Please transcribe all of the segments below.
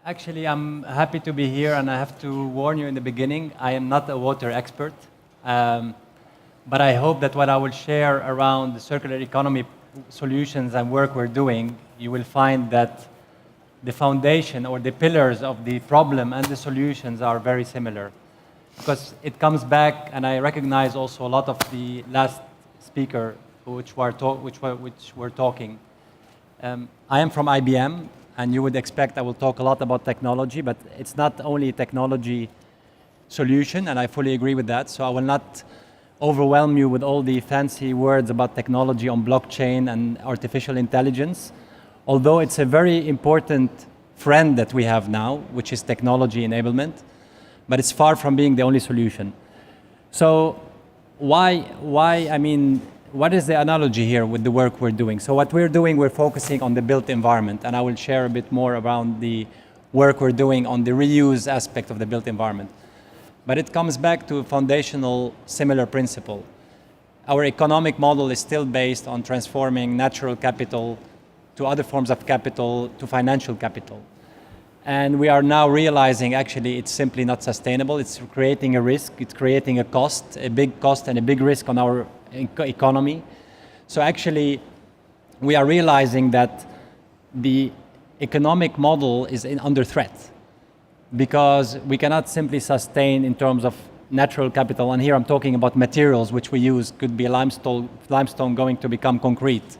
Actually, I'm happy to be here, and I have to warn you in the beginning, I am not a water expert, but I hope that what I will share around the circular economy solutions and work we're doing, you will find that the foundation or the pillars of the problem and the solutions are very similar. Because it comes back, and I recognize also a lot of the last speaker which were talking. I am from IBM, and you would expect I will talk a lot about technology, but it's not only a technology solution, and I fully agree with that, so I will not overwhelm you with all the fancy words about technology on blockchain and artificial intelligence, although it's a very important friend that we have now, which is technology enablement, but it's far from being the only solution. So what is the analogy here with the work we're doing? So what we're doing, we're focusing on the built environment, and I will share a bit more around the work we're doing on the reuse aspect of the built environment. But it comes back to a foundational similar principle. Our economic model is still based on transforming natural capital to other forms of capital to financial capital. And we are now realizing actually it's simply not sustainable. It's creating a risk, it's creating a cost, a big cost and a big risk on our economy. So actually we are realizing that the economic model is under threat because we cannot simply sustain in terms of natural capital. And here I'm talking about materials which we use, could be limestone going to become concrete,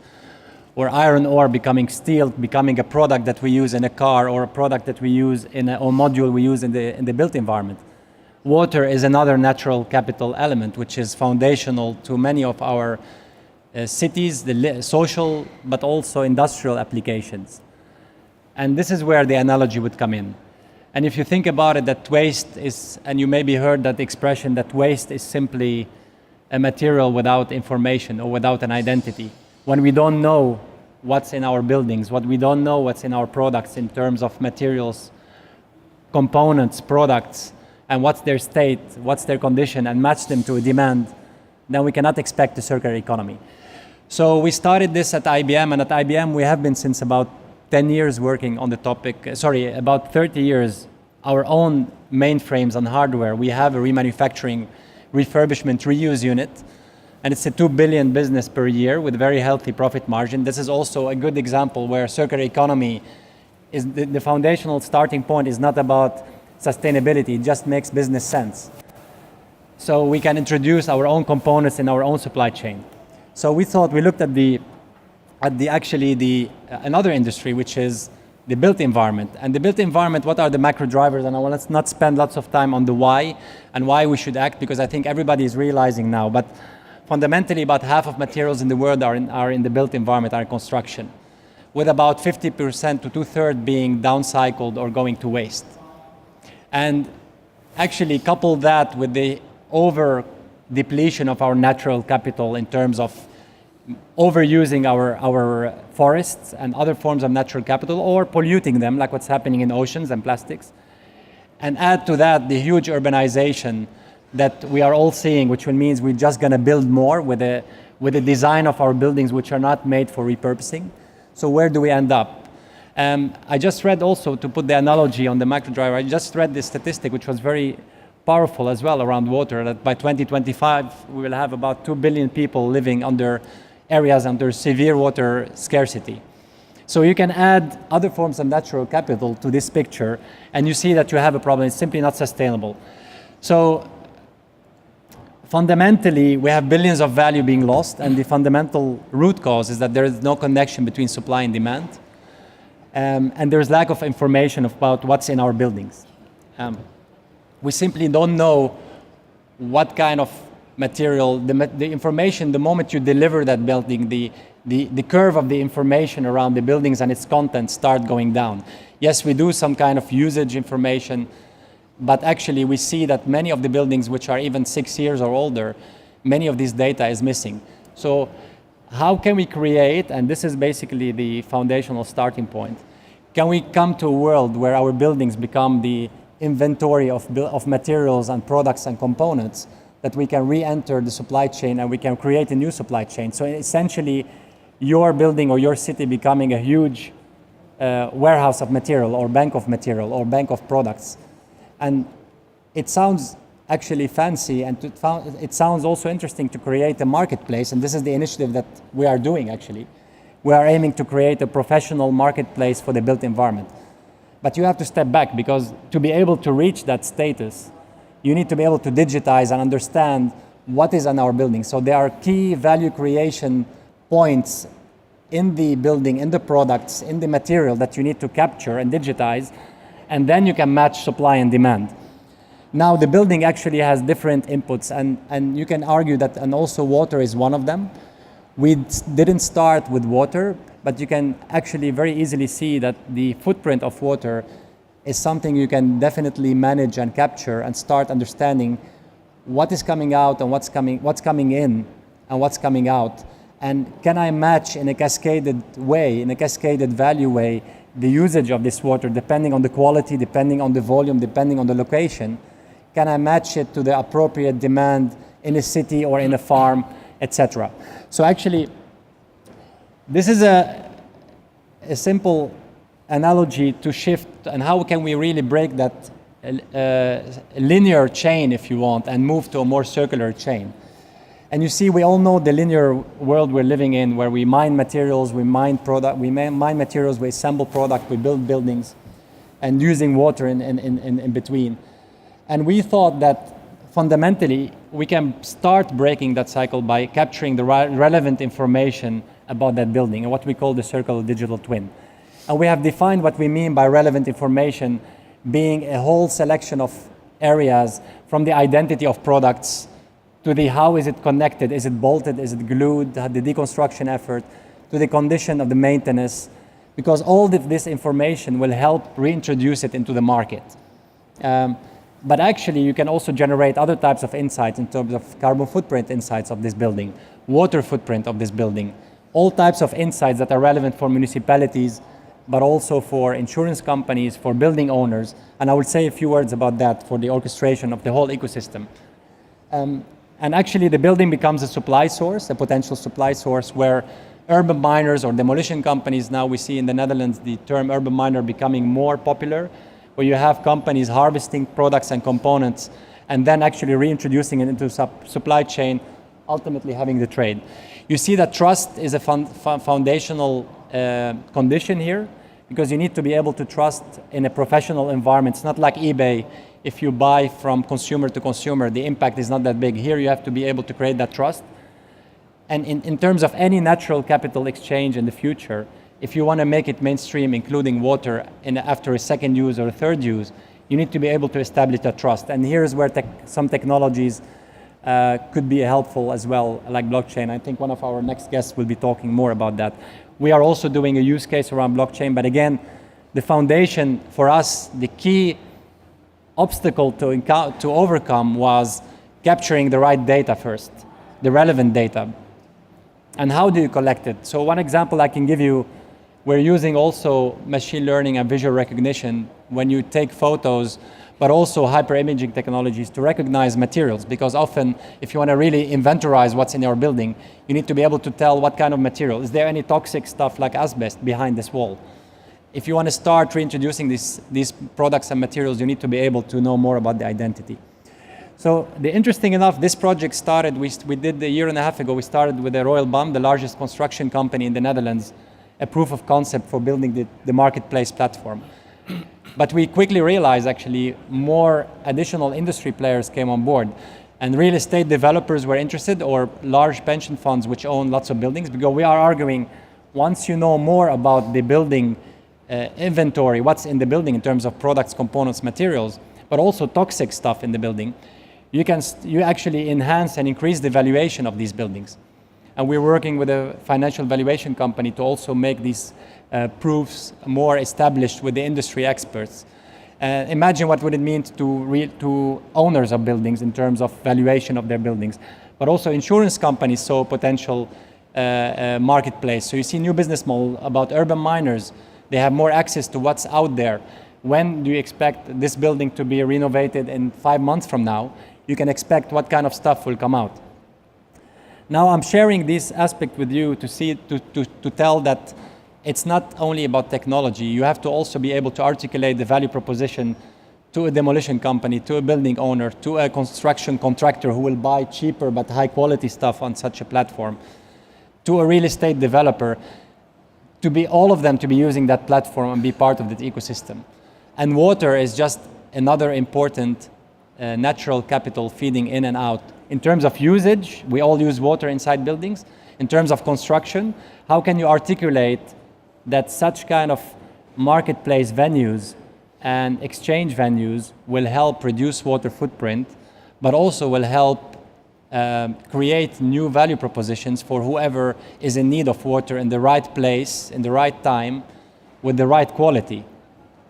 or iron ore becoming steel, becoming a product that we use in a car, or a product that we use or module we use in the built environment. Water is another natural capital element, which is foundational to many of our cities, the social, but also industrial applications. And this is where the analogy would come in. And if you think about it, that waste is, and you maybe heard that expression, that waste is simply a material without information or without an identity. When we don't know what's in our buildings, what we don't know what's in our products in terms of materials, components, products, and what's their state, what's their condition, and match them to a demand, then we cannot expect a circular economy. So we started this at IBM, and at IBM we have been since about 10 years working on the topic, about 30 years, our own mainframes and hardware. We have a remanufacturing, refurbishment, reuse unit, and it's a 2 billion business per year with a very healthy profit margin. This is also a good example where circular economy is the foundational starting point is not about sustainability, it just makes business sense. So we can introduce our own components in our own supply chain. So we thought, we looked at another industry, which is the built environment. And the built environment, what are the macro drivers? And I will not spend lots of time on the why and why we should act, because I think everybody is realizing now. But fundamentally, about half of materials in the world are in the built environment, are in construction, with about 50% to 2/3 being downcycled or going to waste. And actually couple that with the over depletion of our natural capital in terms of overusing our forests and other forms of natural capital, or polluting them like what's happening in oceans and plastics. And add to that the huge urbanization that we are all seeing, which means we're just going to build more with a design of our buildings which are not made for repurposing. So where do we end up? I just read also, to put the analogy on the macro driver, I just read this statistic which was very powerful as well around water, that by 2025 we will have about 2 billion people living under areas under severe water scarcity. So you can add other forms of natural capital to this picture and you see that you have a problem. It's simply not sustainable. So fundamentally, we have billions of value being lost, and the fundamental root cause is that there is no connection between supply and demand. And there's lack of information about what's in our buildings. We simply don't know what kind of material, the information, the moment you deliver that building, the curve of the information around the buildings and its contents start going down. Yes, we do some kind of usage information, but actually we see that many of the buildings which are even 6 years or older, many of this data is missing. So how can we create, and this is basically the foundational starting point, can we come to a world where our buildings become the inventory of materials and products and components that we can re-enter the supply chain and we can create a new supply chain? So essentially, your building or your city becoming a huge warehouse of material or bank of material or bank of products. And it sounds actually fancy, and it sounds also interesting to create a marketplace, and this is the initiative that we are doing actually. We are aiming to create a professional marketplace for the built environment. But you have to step back, because to be able to reach that status, you need to be able to digitize and understand what is in our building. So there are key value creation points in the building, in the products, in the material that you need to capture and digitize, and then you can match supply and demand. Now the building actually has different inputs, and you can argue that, and also water is one of them. We didn't start with water, but you can actually very easily see that the footprint of water is something you can definitely manage and capture and start understanding what is coming out and what's coming in and what's coming out. And can I match in a cascaded way, in a cascaded value way, the usage of this water depending on the quality, depending on the volume, depending on the location? Can I match it to the appropriate demand in a city or in a farm, etc.? So actually, this is a simple analogy to shift, and how can we really break that linear chain, if you want, and move to a more circular chain. And you see, we all know the linear world we're living in, where we mine materials, we mine materials, we assemble product, we build buildings, and using water in between. And we thought that fundamentally we can start breaking that cycle by capturing the relevant information about that building, and what we call the circle of digital twin. And we have defined what we mean by relevant information being a whole selection of areas, from the identity of products to the how is it connected, is it bolted, is it glued, the deconstruction effort, to the condition of the maintenance, because all of this information will help reintroduce it into the market. But actually, you can also generate other types of insights in terms of carbon footprint insights of this building, water footprint of this building, all types of insights that are relevant for municipalities, but also for insurance companies, for building owners. And I will say a few words about that for the orchestration of the whole ecosystem. And actually, the building becomes a supply source, a potential supply source, where urban miners or demolition companies, now we see in the Netherlands the term urban miner becoming more popular, where you have companies harvesting products and components and then actually reintroducing it into supply chain, ultimately having the trade. You see that trust is a foundational condition here, because you need to be able to trust in a professional environment. It's not like eBay. If you buy from consumer to consumer, the impact is not that big. Here you have to be able to create that trust. And in terms of any natural capital exchange in the future, if you want to make it mainstream, including water, after a second use or a third use, you need to be able to establish that trust. And here's where some technologies could be helpful as well, like blockchain. I think one of our next guests will be talking more about that. We are also doing a use case around blockchain, but again, the foundation for us, the key obstacle to overcome was capturing the right data first, the relevant data. And how do you collect it? So one example I can give you, we're using also machine learning and visual recognition when you take photos, but also hyper-imaging technologies to recognize materials, because often if you want to really inventorize what's in your building, you need to be able to tell what kind of material. Is there any toxic stuff like asbest behind this wall? If you want to start reintroducing these products and materials, you need to be able to know more about the identity. So interesting enough, this project started, we did a year and a half ago, we started with the Royal BAM, the largest construction company in the Netherlands, a proof of concept for building the marketplace platform. But we quickly realized actually more additional industry players came on board, and real estate developers were interested, or large pension funds which own lots of buildings, because we are arguing, once you know more about the building inventory, what's in the building in terms of products, components, materials, but also toxic stuff in the building, you actually enhance and increase the valuation of these buildings. And we're working with a financial valuation company to also make these proofs more established with the industry experts. Imagine what would it mean to owners of buildings in terms of valuation of their buildings, but also insurance companies saw potential marketplace. So you see new business model about urban miners. They have more access to what's out there. When do you expect this building to be renovated in 5 months from now? You can expect what kind of stuff will come out. Now I'm sharing this aspect with you to tell that it's not only about technology. You have to also be able to articulate the value proposition to a demolition company, to a building owner, to a construction contractor who will buy cheaper but high quality stuff on such a platform, to a real estate developer, to be all of them to be using that platform and be part of that ecosystem. And water is just another important natural capital feeding in and out. In terms of usage, we all use water inside buildings. In terms of construction, how can you articulate that such kind of marketplace venues and exchange venues will help reduce water footprint, but also will help create new value propositions for whoever is in need of water in the right place, in the right time, with the right quality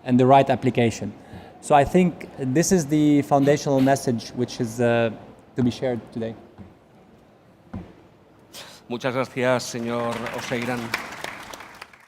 and the right application. So I think this is the foundational message which is to be shared today. Muchas gracias, señor Oseyran.